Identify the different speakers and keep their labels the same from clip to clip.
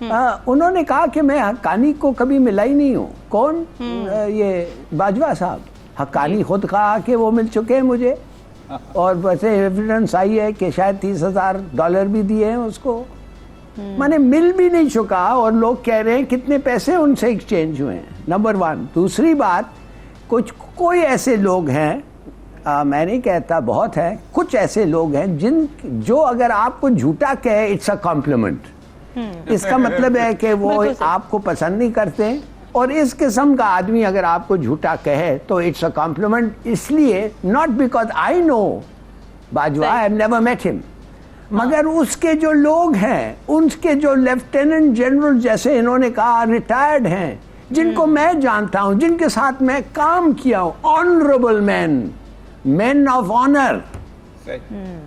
Speaker 1: انہوں نے کہا کہ میں حقانی کو کبھی ملا ہی نہیں ہوں. کون؟ یہ باجوہ صاحب. حقانی خود کہا کہ وہ مل چکے ہیں مجھے, اور ویسے ایویڈنس آئی ہے کہ شاید $30,000 بھی دیے ہیں اس کو. میں نے مل بھی نہیں چکا, اور لوگ کہہ رہے ہیں کتنے پیسے ان سے ایکسچینج ہوئے ہیں. نمبر 1. دوسری بات, کوئی ایسے لوگ ہیں, میں نہیں کہتا بہت ہیں, کچھ ایسے لوگ ہیں جو اگر آپ کو جھوٹا کہے اٹس اے کمپلیمنٹ. اس کا مطلب ہے کہ وہ آپ کو پسند نہیں کرتے, اور اس قسم کا آدمی اگر آپ کو جھوٹا کہے تو اٹس اے کمپلیمنٹ. اس لیے not because I know Bajwa, I have never met him, مگر اس کے جو لوگ ہیں, ان کے جو لیفٹیننٹ جنرل جیسے انہوں نے کہا ریٹائرڈ ہیں, جن کو میں جانتا ہوں, جن کے ساتھ میں کام کیا ہوں, آنریبل مین آف آنر,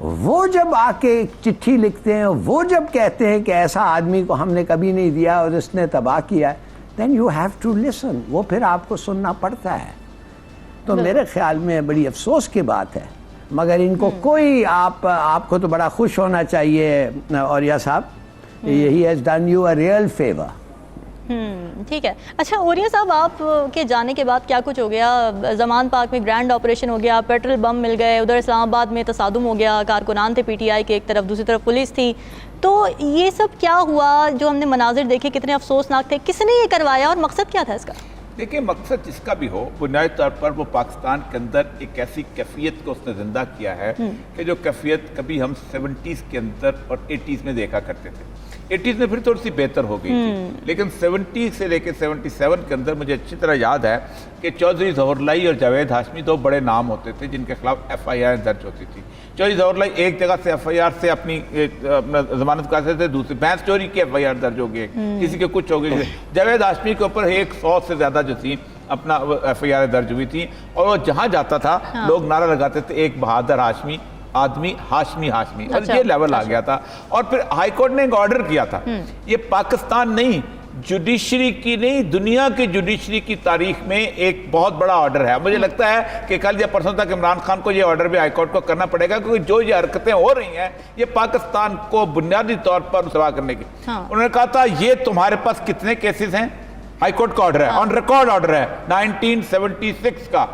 Speaker 1: وہ جب آ کے چٹھی لکھتے ہیں, وہ جب کہتے ہیں کہ ایسا آدمی کو ہم نے کبھی نہیں دیا اور اس نے تباہ کیا, then you have to listen. وہ پھر آپ کو سننا پڑتا ہے. تو میرے خیال میں بڑی افسوس کی بات ہے, مگر ان کو کوئی آپ کو تو بڑا خوش ہونا چاہیے اوریہ صاحب, he has done you a real favor.
Speaker 2: ٹھیک ہے. اچھا اوریہ صاحب, آپ کے جانے کے بعد کیا کچھ ہو گیا؟ زمان پاک میں گرینڈ آپریشن ہو گیا, پیٹرول بم مل گئے, ادھر اسلام آباد میں تصادم ہو گیا, کارکنان تھے پی ٹی آئی کے ایک طرف, دوسری طرف پولیس تھی. تو یہ سب کیا ہوا جو ہم نے مناظر دیکھے, کتنے افسوسناک تھے؟ کس نے یہ کروایا اور مقصد کیا تھا اس کا؟
Speaker 3: دیکھیں, مقصد جس کا بھی ہو, بنیادی طور پر وہ پاکستان کے اندر ایک ایسی کیفیت کو اس نے زندہ کیا ہے کہ جو کیفیت کبھی ہم 70s کے اندر اور 80s میں دیکھا کرتے تھے. 80s میں پھر تھوڑی سی بہتر ہو گئی تھی, لیکن 70 سے لے کے 77 کے اندر مجھے اچھی طرح یاد ہے کہ چودھری ظہور لائی اور جاوید ہاشمی دو بڑے نام ہوتے تھے جن کے خلاف FIR درج ہوتی تھی. چودھری ظہور لائی ایک جگہ سے FIR سے اپنی ضمانت کراتے تھے, دوسری بھینس چوری کی FIR درج ہو گئی, کسی کے کچھ ہو گئی. جاوید ہاشمی کے اوپر 100 سے زیادہ جو تھی اپنا FIR درج ہوئی تھی, اور وہ جہاں جاتا تھا لوگ نعرہ لگاتے تھے ایک بہادر ہاشمی آدمی, ہاشمی. اور یہ لیول آ گیا تھا. اور پھر ہائی کورٹ نے ایک آرڈر کیا تھا, یہ پاکستان نہیں, جوڈیشری کی نہیں, دنیا کی جوڈیشری کی تاریخ میں ایک بہت بڑا آرڈر ہے. مجھے لگتا ہے کہ کل یا پرسوں تک عمران خان کو یہ آرڈر بھی ہائی کورٹ کو کرنا پڑے گا, کیونکہ جو یہ حرکتیں ہو رہی ہیں یہ پاکستان کو بنیادی طور پر رسوا کرنے کی. انہوں نے کہا تھا یہ تمہارے پاس کتنے کیسز ہیں, ہائی کورٹ کا آرڈر ہے, آن ریکارڈ آرڈر ہے 1976 کا,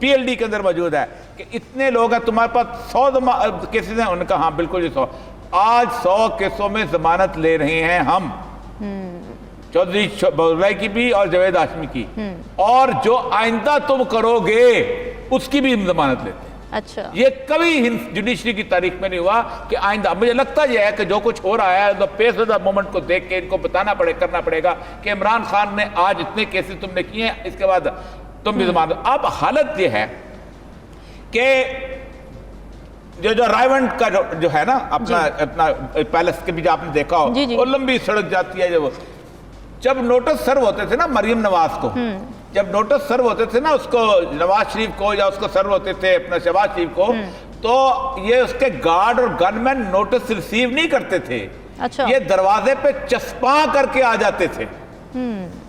Speaker 3: PLD کے اندر موجود ہے کہ اتنے لوگ ہیں, تمہارے پاس 100 کیسز ہیں. انہوں نے کہا ہاں بالکل یہ 100. آج 100 کیسوں میں ضمانت لے رہے ہیں ہم, چودھری بولائی کی بھی اور جاوید ہاشمی کی, اور جو آئندہ تم کرو گے اس کی بھی ضمانت لیتے ہیں.
Speaker 2: اچھا,
Speaker 3: یہ کبھی جوڈیشری کی تاریخ میں نہیں ہوا کہ آئندہ. مجھے لگتا یہ ہے کہ جو کچھ ہو رہا ہے پیس آف دا مومنٹ کو دیکھ کے ان کو بتانا کرنا پڑے گا کہ عمران خان نے آج اتنے کیسز تم نے کیے ہیں, اس کے بعد تم بھی ضمانت. اب حالت یہ ہے کہ جو رائیونٹ کا جو ہے نا اپنا پیلس کے بھی آپ نے دیکھا ہو, وہ لمبی سڑک جاتی ہے. جب نوٹس سرو ہوتے تھے نا مریم نواز کو, جب نوٹس سرو ہوتے تھے نا اس کو نواز شریف کو, یا اس کو سرو ہوتے تھے اپنا شہباز شریف کو, تو یہ اس کے گارڈ اور گن مین نوٹس ریسیو نہیں کرتے تھے, یہ دروازے پہ چسپاں کر کے آ جاتے تھے.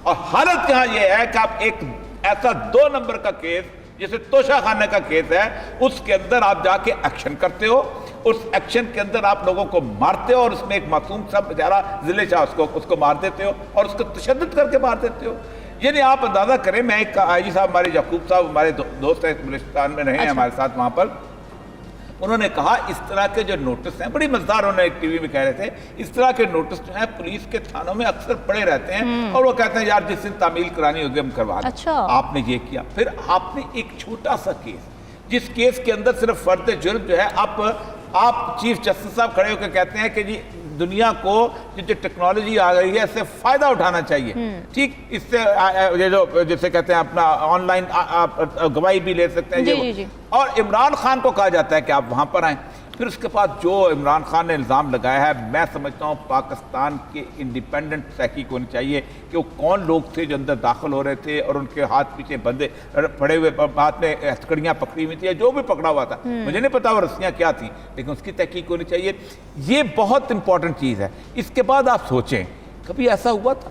Speaker 3: اور حالت یہاں یہ ہے کہ آپ ایک ایسا 2 نمبر کا کیس جیسے توشہ خانے کا کیس ہے, اس کے اندر آپ جا کے ایکشن کرتے ہو, اس ایکشن کے اندر آپ لوگوں کو مارتے ہو, اور اس میں ایک معصوم سا بیچارہ ضلع شاہ اس کو مار دیتے ہو, اور اس کو تشدد کر کے مار دیتے ہو. یعنی آپ اندازہ کریں, میں ایک آئی جی صاحب ہمارے یعقوب صاحب ہمارے دوست ہیں, بلوچستان میں رہے ہیں ہمارے ساتھ وہاں پر, انہوں نے کہا اس طرح کے جو نوٹس ہیں, بڑی مزدار, انہوں نے ایک ٹی وی میں کہہ رہے تھے, اس طرح کے نوٹس جو ہیں پولیس کے تھانوں میں اکثر پڑے رہتے ہیں, اور وہ کہتے ہیں یار جس دن تعمیل کرانی ہوگی ہم کروا دیں. آپ نے یہ کیا. پھر آپ نے ایک چھوٹا سا کیس, جس کیس کے اندر صرف فرد جرم جو ہے, آپ چیف جسٹس صاحب کھڑے ہو کے کہتے ہیں کہ جی دنیا کو جو ٹیکنالوجی آ گئی ہے اس سے فائدہ اٹھانا چاہیے, ٹھیک, اس سے جیسے کہتے ہیں اپنا آن لائن گواہی بھی لے سکتے ہیں. اور عمران خان کو کہا جاتا ہے کہ آپ وہاں پر آئیں. پھر اس کے بعد جو عمران خان نے الزام لگایا ہے, میں سمجھتا ہوں پاکستان کے انڈیپینڈنٹ تحقیق ہونی چاہیے کہ وہ کون لوگ تھے جو اندر داخل ہو رہے تھے, اور ان کے ہاتھ پیچھے بندے پڑے ہوئے, ہاتھ میں ہتھکڑیاں پکڑی ہوئی تھیں, جو بھی پکڑا ہوا تھا, مجھے نہیں پتا وہ رسیاں کیا تھیں, لیکن اس کی تحقیق ہونی چاہیے. یہ بہت امپورٹنٹ چیز ہے. اس کے بعد آپ سوچیں, کبھی ایسا ہوا تھا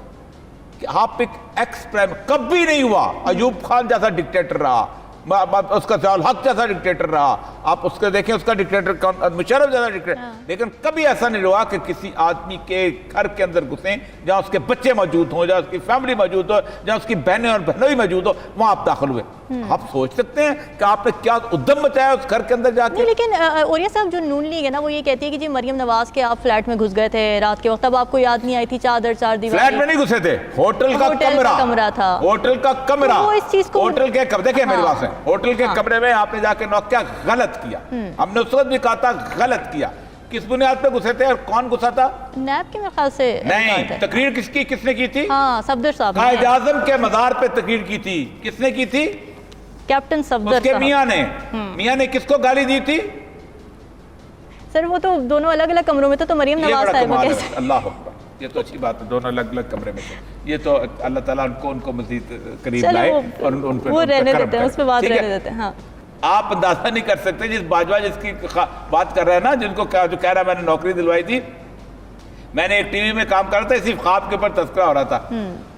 Speaker 3: کہ آپ ایک ایکس پرائم, کبھی نہیں ہوا. ایوب خان جیسا ڈکٹیٹر رہا, اس کا ضیاء الحق جیسا ڈکٹیٹر رہا, آپ اس کو دیکھیں, اس کا ڈکٹیٹر کون, مشرف زیادہ ڈکٹیٹر, لیکن کبھی ایسا نہیں ہوا کہ کسی آدمی کے گھر کے اندر گھسیں جہاں اس کے بچے موجود ہوں, جہاں اس کی فیملی موجود ہو, جہاں اس کی بہنیں اور بہنوئی موجود ہو, وہاں آپ داخل ہوئے. آپ سوچ سکتے ہیں کہ آپ نے کیا ادھم مچایا اس گھر کے اندر جا کے.
Speaker 2: لیکن اوریہ صاحب, جو نون لیگ ہے نا, وہ یہ کہتی ہے کہ جی مریم نواز کے آپ فلیٹ میں گھس گئے تھے رات کے وقت, اب آپ کو یاد نہیں آئی تھی چادر چار دیواری.
Speaker 3: فلیٹ میں نہیں گھسے تھے, ہوٹل کا کمرہ
Speaker 2: تھا,
Speaker 3: ہوٹل کا کمرہ.
Speaker 2: وہ اس چیز کو
Speaker 3: ہوٹل کے کمرے, دیکھیں میری بات سے, ہوٹل کے کمرے میں آپ نے جا کے نوک کیا غلط کیا. ہم نے اس وقت بھی کہا تھا غلط کیا. کس بنیاد پہ گھسے تھے اور کون گھسا تھا؟
Speaker 2: نیب کے میرے خیال سے
Speaker 3: نہیں. تقریر کس نے کی تھی؟
Speaker 2: ہاں, صفدر صاحب.
Speaker 3: قائد اعظم کے مزار پہ تقریر کی تھی. کس نے کی تھی؟
Speaker 2: کیپٹن صفدر
Speaker 3: اس کے میاں نے. میاں نے کس کو گالی دی تھی؟
Speaker 2: سر وہ تو دونوں الگ الگ کمروں میں تھے, تو مریم نواز صاحبہ کیسے؟
Speaker 3: اللہ اکبر, یہ تو اچھی بات ہے, دونوں الگ الگ کمرے میں تھے. یہ تو اللہ تعالیٰ ان کو مزید قریب لائے اور ان پہ
Speaker 2: وہ رہنے دیتے ہیں, اس پہ بات رہنے دیتے ہیں. ہاں,
Speaker 3: آپ اندازہ نہیں کر سکتے جس باجوہ جس کی بات کر رہے ہیں نا, جن کو جو کہہ رہا ہے میں نے نوکری دلوائی تھی, میں نے ایک ٹی وی میں کام کر رہا تھا, اسی خواب کے اوپر تذکرہ ہو رہا تھا,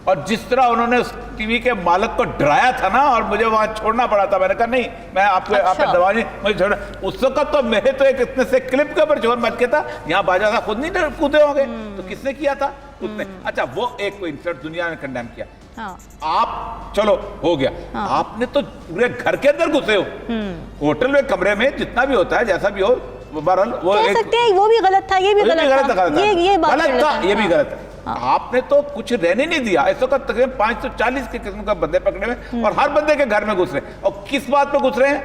Speaker 3: اور جس طرح انہوں نے اس ٹی وی کے مالک کو ڈرایا تھا نا, اور مجھے وہاں چھوڑنا پڑا تھا, میں نے کہا نہیں میں آپ کو دوا نہیں, مجھے چھوڑنا. اس وقت تو میرے تو ایک اتنے سے کلپ کے اوپر شور مچ کے تھا, یہاں باجوہ صاحب خود نہیں کودے ہوں گے, تو کس نے کیا تھا؟ اس نے. اچھا, وہ ایک کوئی انسلٹ دنیا نے کنڈیم کیا. آپ چلو ہو گیا, آپ نے تو پورے گھر کے اندر گھسے ہو, ہوٹل میں کمرے میں جتنا بھی ہوتا ہے جیسا بھی ہو, بہرحال وہ
Speaker 2: کہہ سکتے ہیں وہ بھی غلط تھا, یہ بھی غلط تھا, یہ بات
Speaker 3: غلط تھا, یہ بھی غلط ہے. آپ نے تو کچھ رہنے نہیں دیا. اس وقت تقریباً 540 کے قسم کا بندے پکڑے ہوئے, اور ہر بندے کے گھر میں گھس رہے ہیں. اور کس بات پہ گھس رہے ہیں؟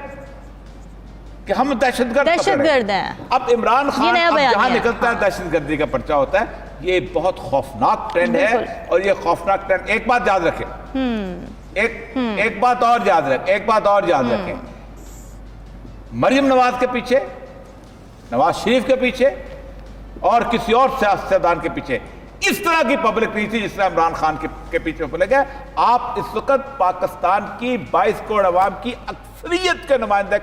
Speaker 3: کہ ہم دہشت گرد
Speaker 2: ہیں.
Speaker 3: اب عمران خان جہاں نکلتا ہے دہشت گردی کا پرچہ ہوتا ہے. یہ بہت خوفناک ٹرینڈ ہے, اور یہ خوفناک ٹرینڈ, ایک بات یاد رکھیں, ایک بات اور یاد رکھیں, مریم نواز کے پیچھے, نواز شریف کے پیچھے, اور کسی اور سیاستدان کے پیچھے اس طرح کی پبلک نہیں تھی جس طرح عمران خان کے پیچھے پلے گئے. آپ اس وقت پاکستان کی 22 کروڑ عوام کی اکثریت کے نمائندے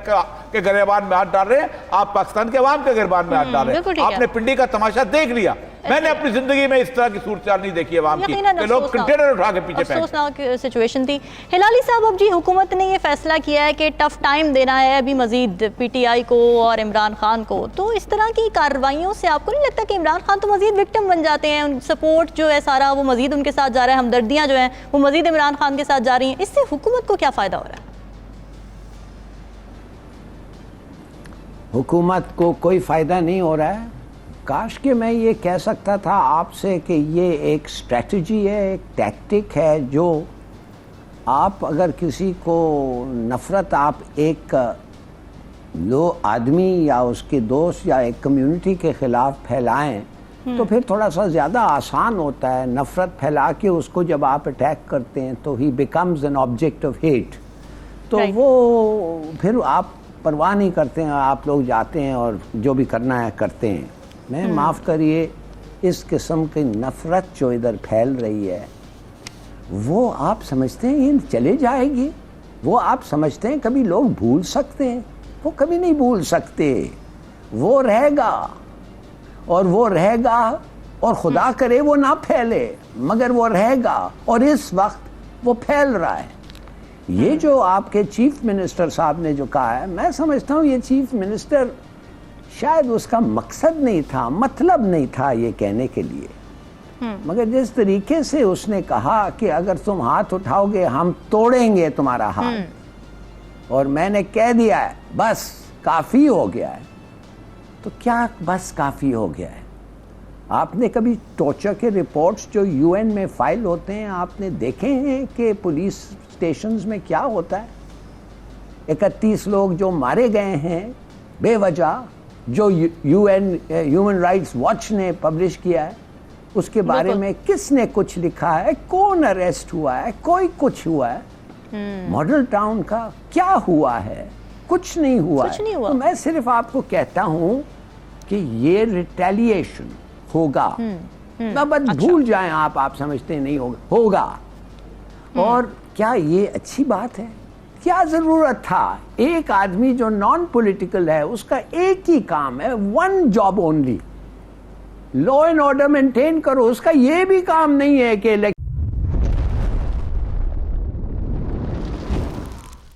Speaker 3: کے گریبان میں ہاتھ ڈال رہے ہیں. آپ پاکستان کے عوام کے گریبان میں ہاتھ ڈال رہے ہیں. آپ نے پنڈی کا تماشا دیکھ لیا. میں نے اپنی زندگی میں اس طرح کی صورتحال نہیں دیکھی عوام کی کہ لوگ کنٹینر اٹھا کے پیچھے پھینک.
Speaker 2: افسوسناک سچویشن تھی. ہلالی صاحب, اب جی حکومت نے یہ فیصلہ کیا ہے کہ ٹف ٹائم دینا ہے ابھی مزید پی ٹی آئی کو اور عمران خان کو, تو اس طرح کی کارروائیوں سے آپ کو نہیں لگتا کہ عمران خان تو مزید وکٹم بن جاتے ہیں, سپورٹ جو ہے سارا وہ مزید ان کے ساتھ جا رہا ہے, ہمدردیاں جو ہیں وہ مزید عمران خان کے ساتھ جا رہی ہیں, اس سے حکومت کو کیا فائدہ ہو رہا ہے؟
Speaker 1: حکومت کو کوئی فائدہ نہیں ہو رہا ہے. کاش کہ میں یہ کہہ سکتا تھا آپ سے کہ یہ ایک اسٹریٹجی ہے, ایک ٹیکٹک ہے, جو آپ اگر کسی کو نفرت آپ ایک لو آدمی یا اس کے دوست یا ایک کمیونٹی کے خلاف پھیلائیں تو پھر تھوڑا سا زیادہ آسان ہوتا ہے. نفرت پھیلا کے اس کو جب آپ اٹیک کرتے ہیں تو he becomes an object of hate, تو وہ پھر آپ پرواہ نہیں کرتے ہیں, آپ لوگ جاتے ہیں اور جو بھی کرنا ہے کرتے ہیں. میں معاف کریے, اس قسم کی نفرت جو ادھر پھیل رہی ہے وہ آپ سمجھتے ہیں یہ چلے جائے گی؟ وہ آپ سمجھتے ہیں کبھی لوگ بھول سکتے ہیں؟ وہ کبھی نہیں بھول سکتے. وہ رہے گا, اور وہ رہے گا, اور خدا کرے وہ نہ پھیلے, مگر وہ رہے گا, اور اس وقت وہ پھیل رہا ہے. یہ جو آپ کے چیف منسٹر صاحب نے جو کہا ہے, میں سمجھتا ہوں یہ چیف منسٹر شاید اس کا مقصد نہیں تھا, مطلب نہیں تھا یہ کہنے کے لیے, مگر جس طریقے سے اس نے کہا کہ اگر تم ہاتھ اٹھاؤ گے ہم توڑیں گے تمہارا ہاتھ, اور میں نے کہہ دیا ہے بس کافی ہو گیا ہے, تو کیا بس کافی ہو گیا ہے؟ آپ نے کبھی ٹارچر کے رپورٹس جو یو این میں فائل ہوتے ہیں آپ نے دیکھے ہیں کہ پولیس اسٹیشنز میں کیا ہوتا ہے؟ 31 لوگ جو مارے گئے ہیں بے وجہ, جو U N human rights watch نے پبلش کیا ہے, اس کے بارے میں کس نے کچھ لکھا ہے؟ کون اریسٹ ہوا ہے؟ کوئی کچھ ہوا ہے؟ ماڈل ٹاؤن کا کیا ہوا ہے؟ کچھ نہیں ہوا ہے. تو میں صرف آپ کو کہتا ہوں کہ یہ ریٹیلیشن ہوگا, بس بھول جائیں آپ سمجھتے نہیں ہوگا. اور کیا یہ اچھی بات ہے؟ کیا ضرورت تھا؟ ایک آدمی جو نان پولیٹیکل ہے اس کا ایک ہی کام ہے, one job only, law and order maintain کرو. اس کا یہ بھی کام نہیں ہے کہ